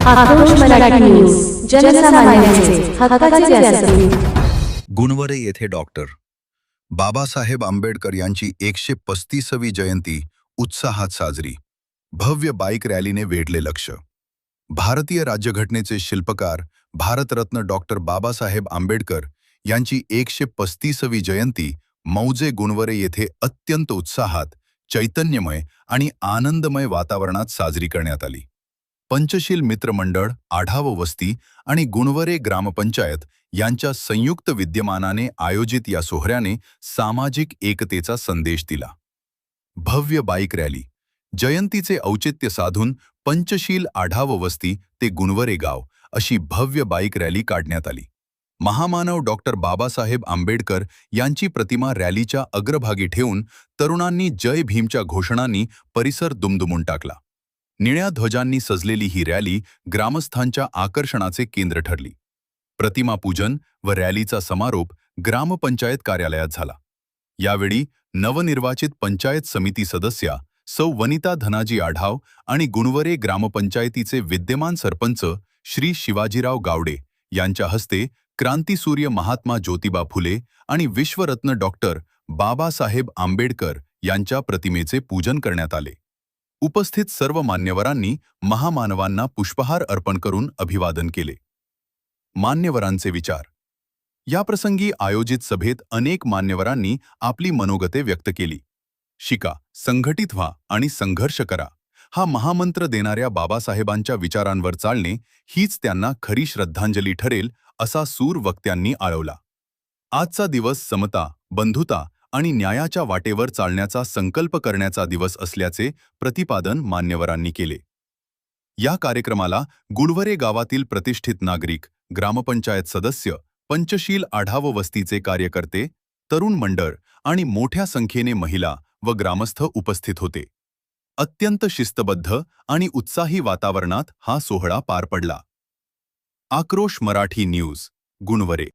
आक्रोश मराठी न्यूज, जनसामान्यांचे हक्काचे व्यासपीठ. गुणवरे येथे डॉक्टर बाबासाहेब आंबेडकर यांची 135वी जयंती उत्साहात साजरी. भव्य बाईक रॅलीने वेढले लक्ष. भारतीय राज्यघटनेचे शिल्पकार भारतरत्न डॉक्टर बाबासाहेब आंबेडकर यांची 135वी जयंती मौजे गुणवरे येथे अत्यंत उत्साहात, चैतन्यमय आणि आनंदमय वातावरणात साजरी करण्यात आली. पंचशील मित्रमंडळ, आढाव वस्ती आणि गुणवरे ग्रामपंचायत यांच्या संयुक्त विद्यमानाने आयोजित या सोहळ्याने सामाजिक एकतेचा संदेश दिला. भव्य बाईक रॅली. जयंतीचे औचित्य साधून पंचशील आढाव वस्ती ते गुणवरे गाव अशी भव्य बाईक रॅली काढण्यात आली. महामानव डॉक्टर बाबासाहेब आंबेडकर यांची प्रतिमा रॅलीच्या अग्रभागी ठेवून तरुणांनी जय भीमच्या घोषणांनी परिसर दुमदुमून टाकला. निळ्या ध्वजांनी सजलेली ही रॅली ग्रामस्थांच्या आकर्षणाचे केंद्र ठरली. प्रतिमा पूजन व रॅलीचा समारोप ग्रामपंचायत कार्यालयात झाला. यावेळी नवनिर्वाचित पंचायत समिती सदस्या सौ वनिता धनाजी आढाव आणि गुणवरे ग्रामपंचायतीचे विद्यमान सरपंच श्री शिवाजीराव गावडे यांच्या हस्ते क्रांतिसूर्य महात्मा ज्योतिबा फुले आणि विश्वरत्न डॉक्टर बाबासाहेब आंबेडकर यांच्या प्रतिमेचे पूजन करण्यात आले. उपस्थित सर्व मान्यवरांनी महामानवांना पुष्पहार अर्पण करून अभिवादन केले. मान्यवरांचे विचार. याप्रसंगी आयोजित सभेत अनेक मान्यवरांनी आपली मनोगते व्यक्त केली. शिका, संघटित व्हा आणि संघर्ष करा हा महामंत्र देणाऱ्या बाबासाहेबांच्या विचारांवर चालणे हीच त्यांना खरी श्रद्धांजली ठरेल असा सूर वक्त्यांनी आळवला. आजचा दिवस समता, बंधुता आणि न्यायाच्या वाटेवर चालण्याचा संकल्प करण्याचा दिवस असल्याचे प्रतिपादन मान्यवरांनी केले. या कार्यक्रमाला गुणवरे गावातील प्रतिष्ठित नागरिक, ग्रामपंचायत सदस्य, पंचशील आढाव वस्तीचे कार्यकर्ते, तरुण मंडळ आणि मोठ्या संख्येने महिला व ग्रामस्थ उपस्थित होते. अत्यंत शिस्तबद्ध आणि उत्साही वातावरणात हा सोहळा पार पडला. आक्रोश मराठी न्यूज, गुणवरे.